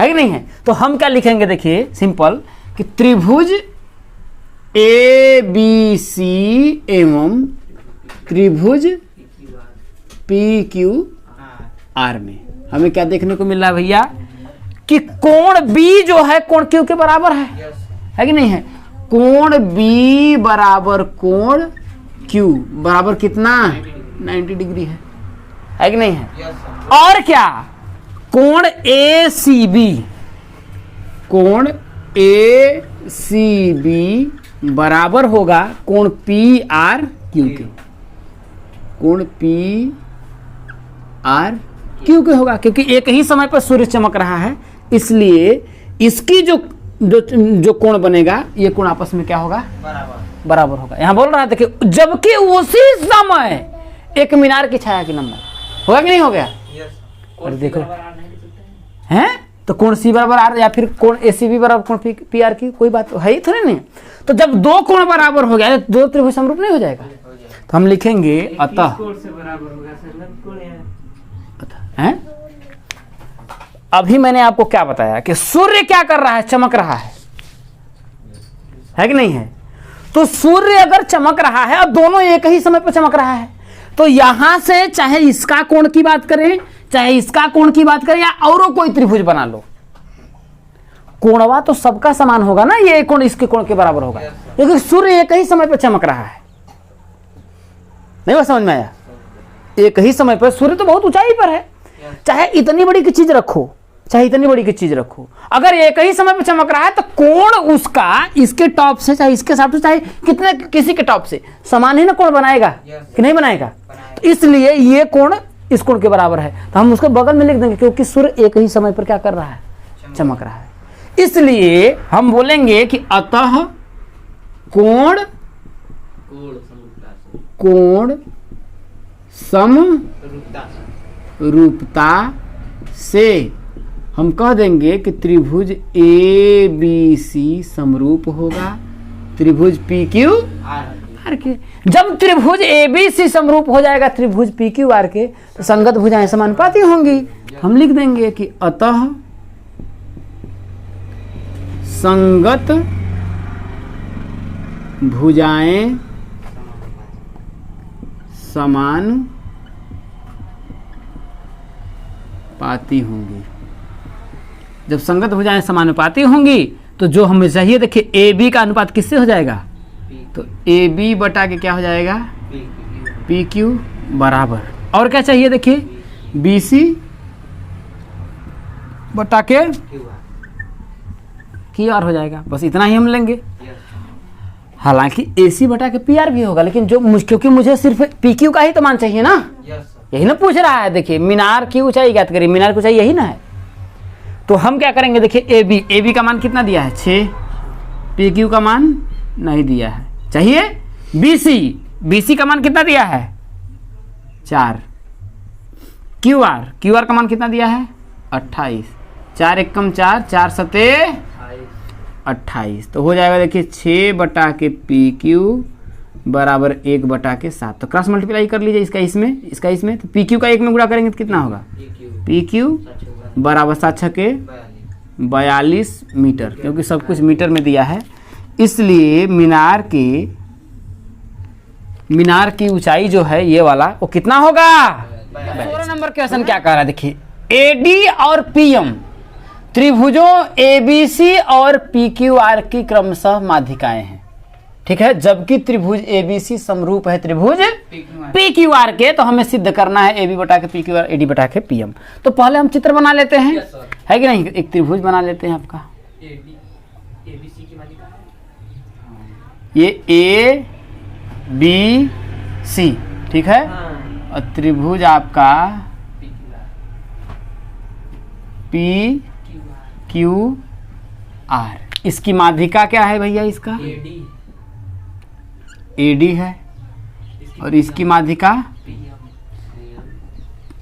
है कि नहीं है? तो हम क्या लिखेंगे देखिए सिंपल कि त्रिभुज ए बी सी एवं त्रिभुज पी क्यू आर में हमें क्या देखने को मिल रहा है भैया कि कोण बी जो है कोण क्यू के बराबर है कि नहीं है? कोण बी बराबर कोण क्यू बराबर कितना 90 डिग्री है कि नहीं है? और क्या कोण ए सी बी, कोण ए सी बी बराबर होगा कोण पी आर क्यू के, कोण पी आर क्यू के होगा, क्योंकि एक ही समय पर सूर्य चमक रहा है, इसलिए इसकी जो जो जो कोण बनेगा ये कोण आपस में क्या होगा? बराबर होगा। यहां बोल रहा है देखिए, जबकि उसी समय एक मीनार की छाया की लंबाई होगा कि नहीं हो गया? और देखो हैं तो कोण सी बराबर आर या फिर कोण ए सी बी बराबर कोण पी आर की कोई बात है ही थोड़ी नहीं। तो जब दो कोण बराबर हो गया दो त्रिभुज समरूप नहीं हो जाएगा? तो हम लिखेंगे अतः हैं। अभी मैंने आपको क्या बताया कि सूर्य क्या कर रहा है? चमक रहा है कि नहीं है? तो सूर्य अगर चमक रहा है और दोनों एक ही समय पर चमक रहा है तो यहां से चाहे इसका कोण की बात करें चाहे इसका कोण की बात करें या औरों कोई त्रिभुज बना लो, कोणवा तो सबका समान होगा ना, ये कोण इसके कोण के बराबर होगा, क्योंकि सूर्य एक ही समय पर चमक रहा है। नहीं वो समझ में आया? एक ही समय पर सूर्य तो बहुत ऊंचाई पर है, चाहे इतनी बड़ी की चीज रखो चाहे इतनी बड़ी की चीज रखो, अगर एक ही समय पर चमक रहा है तो कोण उसका इसके टॉप से चाहे इसके साथ चाहे कितने किसी के टॉप से समान ही ना कोण बनाएगा कि नहीं बनाएगा? तो इसलिए ये कोण इस कोण के बराबर है, तो हम उसको बगल में लिख देंगे क्योंकि सूर्य एक ही समय पर क्या कर रहा है? चमक रहा है। इसलिए हम बोलेंगे कि अतः कोण समरूपता से हम कह देंगे कि त्रिभुज ए बी सी समरूप होगा त्रिभुज पी क्यू आर के। जब त्रिभुज ए बी सी समरूप हो जाएगा त्रिभुज पी क्यू आर के तो संगत भुजाएं समानुपाती होंगी। हम लिख देंगे कि अतः संगत भुजाएं समानुपाती होंगी। जब संगत भुजाएं समानुपाती होंगी तो जो हमें चाहिए देखिए ए बी का अनुपात किससे हो जाएगा? तो ए बी बटा के क्या हो जाएगा? पी क्यू बराबर, और क्या चाहिए देखिए बी सी बटा के क्यू आर हो जाएगा। बस इतना ही हम लेंगे। हालांकि ए सी बटा के पी आर भी होगा, लेकिन जो क्योंकि मुझे सिर्फ पी क्यू का ही तो मान चाहिए ना, यही ना पूछ रहा है। देखिए मीनार की ऊंचाई ज्ञात करिए, मीनार की ऊंचाई यही ना है। तो हम क्या करेंगे देखिए ए बी का मान कितना दिया है? 6। पी क्यू का मान नहीं दिया है, चाहिए बी सी का मान कितना दिया है? 4। क्यू आर का मान कितना दिया है? 28। 4 एकम 4, 4 सते 28। तो हो जाएगा देखिए 6 बटा के पी क्यू बराबर 1 बटा के 7। तो क्रॉस मल्टीप्लाई कर लीजिए इसका इसमें तो पी क्यू का 1 में गुणा करेंगे तो कितना होगा? पी क्यू बराबर 7 छके 42 मीटर, क्योंकि सब कुछ मीटर में दिया है। इसलिए मीनार की ऊंचाई जो है ये वाला वो कितना होगा? 16 नंबर क्वेश्चन क्या कह रहा है देखिए, एडी और पीएम त्रिभुजों एबीसी और पीक्यूआर की क्रमशः माध्यिकाएं हैं, ठीक है। जबकि त्रिभुज एबीसी समरूप है त्रिभुज पीक्यूआर के, तो हमें सिद्ध करना है एबी बटा के पीक्यूआर एडी बटा के पीएम। तो पहले हम चित्र बना लेते हैं, है कि नहीं? एक त्रिभुज बना लेते हैं आपका, ये ए बी सी, ठीक है। और त्रिभुज आपका पी क्यू आर, इसकी माध्यिका क्या है भैया? इसका एडी है और इसकी माध्यिका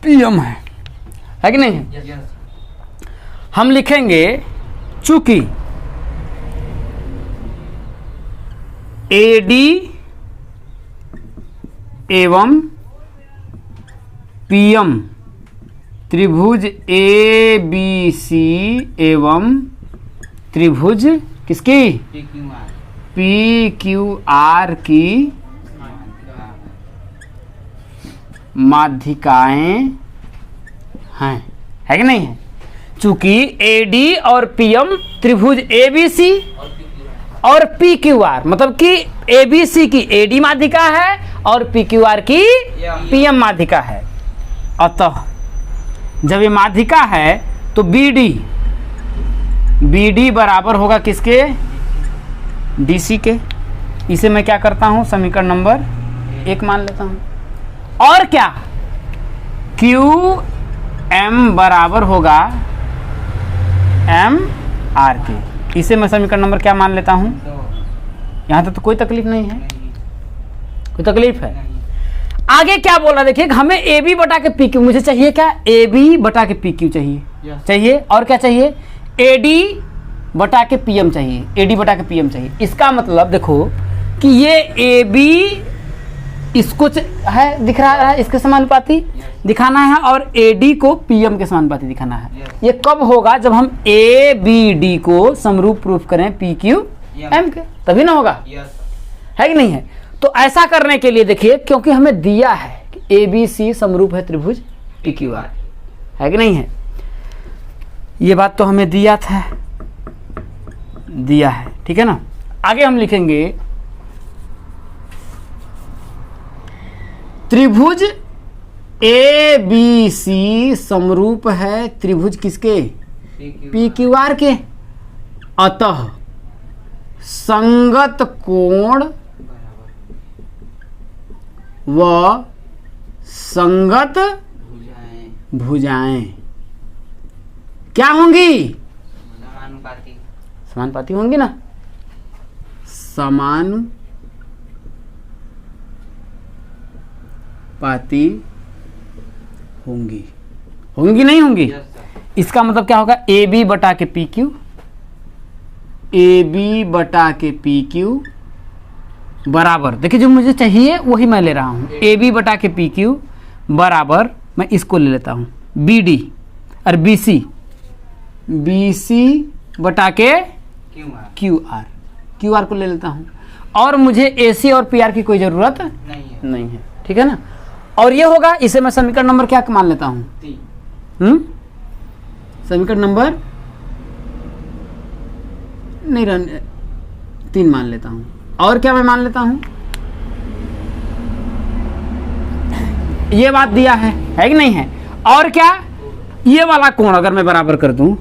पीएम है कि नहीं है? हम लिखेंगे चूंकि एडी एवं पीएम त्रिभुज ए बी सी एवं त्रिभुज किसकी पी क्यू आर की माध्यिकाएं हैं, है कि नहीं है? चूंकि एडी और पीएम त्रिभुज एबीसी और पी क्यू आर, मतलब कि एबीसी की एडी माध्यिका है और पी क्यू आर की पीएम माध्यिका है। अतः जब ये माध्यिका है तो बीडी बराबर होगा किसके? डीसी के। इसे मैं क्या करता हूं, समीकरण नंबर 1 मान लेता हूं। और क्या, क्यू एम बराबर होगा एम आर के। इसे मैं समीकरण नंबर क्या मान लेता हूं? यहां तक तो कोई तकलीफ नहीं है, कोई तकलीफ है? आगे क्या बोल रहा देखिए, हमें ए बी बटा के पी क्यू, मुझे चाहिए क्या? ए बी बटा के पी क्यू चाहिए, चाहिए। और क्या चाहिए? ए डी बटा के पी एम चाहिए, ए डी बटा के पी एम चाहिए। इसका मतलब देखो कि ये ए बी इसको है दिख रहा है, इसके समानुपाती दिखाना है, और ए डी को पी एम के समानुपाती दिखाना है। ये कब होगा? जब हम ए बी डी को समरूप प्रूफ करें पी क्यू एम के, तभी ना होगा, है कि नहीं है? तो ऐसा करने के लिए देखिए, क्योंकि हमें दिया है कि ए बी सी समरूप है त्रिभुज पी क्यू आर, है कि नहीं है? ये बात तो हमें दिया था, दिया है, ठीक है ना। आगे हम लिखेंगे त्रिभुज ए बी सी समरूप है त्रिभुज किसके? पी क्यू आर के। अतः संगत कोण व संगत भुजाएं क्या होंगी? समानुपाती होंगी ना, समानुपाती होंगी, होंगी नहीं होंगी? इसका मतलब क्या होगा? ए बी बटा के पी क्यू, ए बी बटा के पी क्यू बराबर, देखिए जो मुझे चाहिए वही मैं ले रहा हूं, ए बी बटा के पी क्यू बराबर, मैं इसको ले लेता हूं बी डी और बी सी, बी सी बटा के क्यू आर को ले लेता हूं, और मुझे ए सी और पी आर की कोई जरूरत नहीं है, ठीक है ना। और ये होगा, इसे मैं समीकरण नंबर क्या मान लेता हूं? समीकरण नंबर नहीं 3 मान लेता हूं। और क्या मैं मान लेता हूं? ये बात दिया है कि नहीं है? और क्या, ये वाला कोण अगर मैं बराबर कर दूं,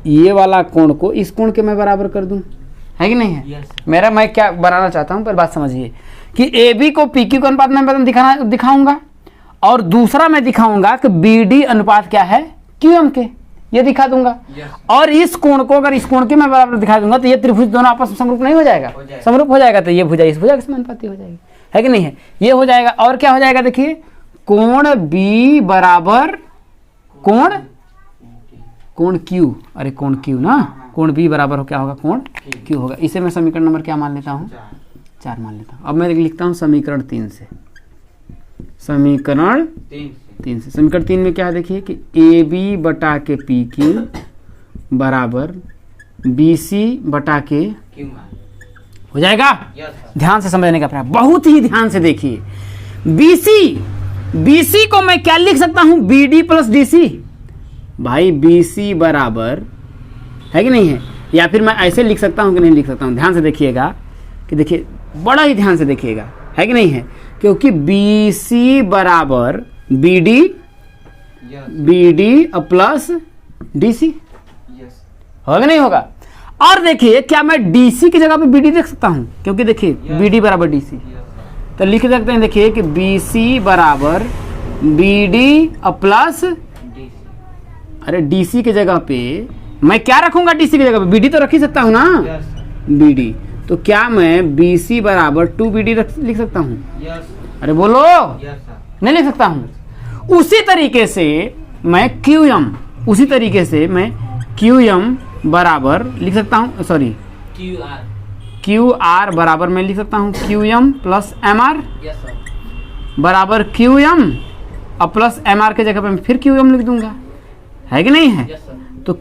ये वाला कोण को इस कोण के मैं बराबर कर दूं, है कि नहीं है? मेरा मैं क्या बनाना चाहता हूं, पर बात समझिए कि ए बी को पी क्यू के अनुपात में दिखाऊंगा, और दूसरा मैं दिखाऊंगा कि बी डी अनुपात क्या है क्यू एम के, ये दिखा दूंगा। और इस कोण को अगर इस कोण के मैं बराबर दिखा दूंगा तो ये त्रिभुज दोनों आपस में समरूप नहीं हो जाएगा? समरूप हो जाएगा, तो ये भुजा इस भुजा के समानुपाती हो जाएगी, है कि नहीं है? ये हो जाएगा। और क्या हो जाएगा? देखिए, कोण बी बराबर कोण क्यू, अरे कोण क्यू ना, कोण बी बराबर हो क्या होगा? कोण क्यू होगा। इसे मैं समीकरण नंबर क्या मान लेता हूँ? 4 मान लेता हूँ। अब मैं लिखता हूँ समीकरण 3 से, समीकरण 3 से। समीकरण 3 में क्या है? देखिए कि ए बी बटा के पी क्यू बराबर बी सी बटा के हो जाएगा। ध्यान से समझने का प्रयास, बहुत ही ध्यान से देखिए। बीसी को मैं क्या लिख सकता हूं? B D plus D C. भाई बीसी बराबर, है कि नहीं है? या फिर मैं ऐसे लिख सकता हूं कि नहीं लिख सकता हूं? ध्यान से देखिएगा कि देखिए, बड़ा ही ध्यान से देखिएगा, है कि नहीं है? क्योंकि बीसी बराबर B D plus D C, होगा नहीं होगा? और देखिए, क्या मैं डीसी की जगह पे बी डी देख सकता हूं? क्योंकि देखिए बी डी बराबर डी सी, तो लिख सकते हैं देखिए कि बी सी बराबर बी डी प्लस, अरे डीसी की जगह पे मैं क्या रखूंगा? डीसी की जगह पे बी डी तो रख ही सकता हूं ना, बी डी। तो क्या मैं बी सी बराबर 2 बी डी लिख सकता हूं? अरे बोलो, नहीं लिख सकता हूं। उसी तरीके से मैं क्यू एम बराबर लिख सकता हूं, सॉरी क्यू आर बराबर मैं लिख सकता हूं Q M plus M R बराबर क्यू एम और प्लस एम आर के जगह पे मैं फिर क्यू एम लिख दूंगा। है कि नहीं है? तो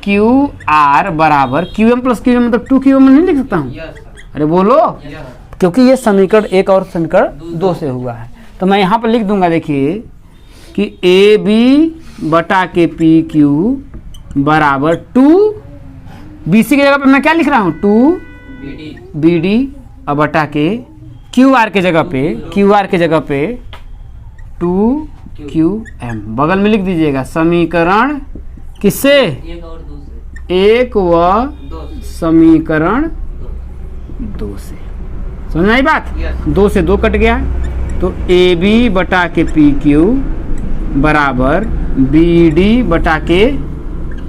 क्यू आर बराबर Q M plus Q M मतलब 2 QM नहीं लिख सकता हूँ? अरे बोलो, क्योंकि ये समीकरण 1 और समीकरण 2 से हुआ है। तो मैं यहाँ पर लिख दूंगा, देखिए कि ए बी बटा के पी क्यू बराबर 2 BC की जगह पे मैं क्या लिख रहा हूँ? 2 BD और बटा के QR के जगह पे 2 QM बगल में लिख दीजिएगा। समीकरण किससे? 1 व समीकरण 2 से। समझ में आई बात? 2 से 2 कट गया, तो ए बी बटा के पी क्यू बराबर बी डी बटा के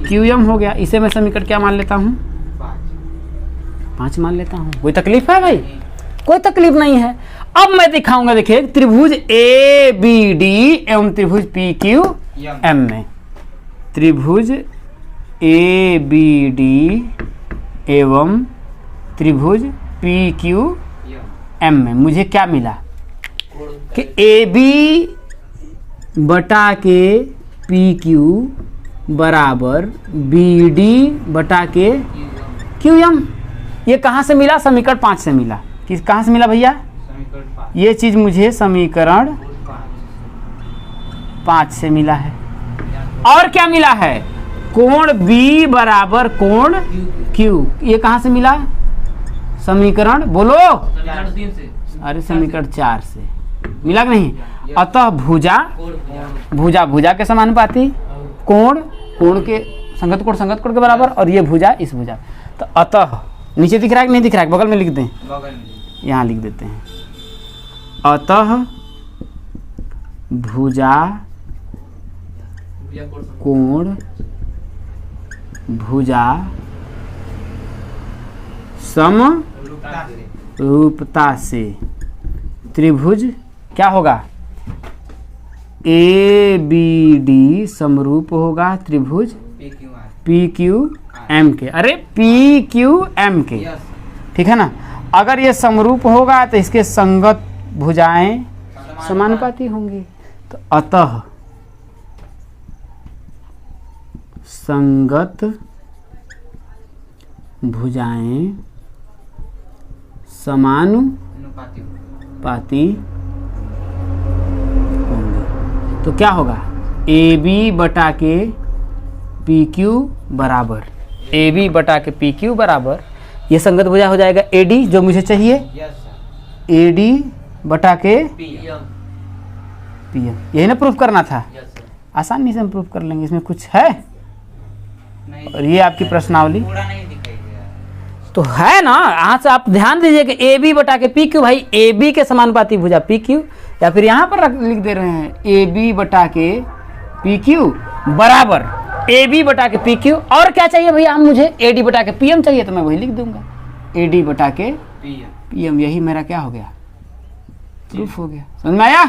क्यू एम हो गया। इसे मैं समीकरण क्या मान लेता हूँ? 5 मान लेता हूँ। कोई तकलीफ है भाई? कोई तकलीफ नहीं है। अब मैं दिखाऊंगा, देखिए त्रिभुज ए बी डी एवं त्रिभुज पी क्यू एम में, त्रिभुज ए बी डी एवं त्रिभुज पी क्यू एम में मुझे क्या मिला कि ए बी बटा के पी क्यू बराबर बी डी बटा के क्यू एम। ये कहाँ से मिला? समीकरण 5 से मिला। किस कहाँ से मिला भैया? ये चीज मुझे समीकरण 5 से मिला है। और क्या मिला है? कोण B बराबर कोण Q। ये कहाँ से मिला? समीकरण बोलो, अरे समीकरण 4 से मिला कि नहीं? अतः भुजा के समानुपाती, कोण के संगत कोण के बराबर, और ये भुजा इस भुजा। तो अतः नीचे दिख रहा है कि नहीं दिख रहा है? बगल में लिख दें, यहाँ लिख देते हैं। अतः भुजा कोण भुजा समरूपता से त्रिभुज क्या होगा? ए बी डी समरूप होगा त्रिभुज पी क्यू एम के। अरे पी क्यू एम के, ठीक है ना? अगर ये समरूप होगा तो इसके संगत भुजाएं समानुपाती होंगी। तो अतः संगत भुजाएं समानुपाती होंगे। तो क्या होगा? ए बी बटा के पी क्यू बराबर, ए बी बटा के पी क्यू बराबर, ये संगत भुजा हो जाएगा ए डी जो मुझे चाहिए, ए डी बटा के पी एम। यही ना प्रूफ करना था? आसानी से हम प्रूफ कर लेंगे, इसमें कुछ है? और ये आपकी प्रश्नावली तो है ना। यहाँ से आप ध्यान दीजिए कि ए बी बटा के पी क्यू, भाई ए बी के समानुपाती भुजा पी क्यू, या फिर यहाँ पर लिख दे रहे हैं ए बी बटा के पी क्यू बराबर ए बी बटा के पी क्यू। और क्या चाहिए भैया? मुझे ए डी बटा के पी एम चाहिए, तो मैं वही लिख दूंगा, ए डी बटा के पी एम। यही मेरा क्या हो गया? प्रूफ हो गया। समझ में आया?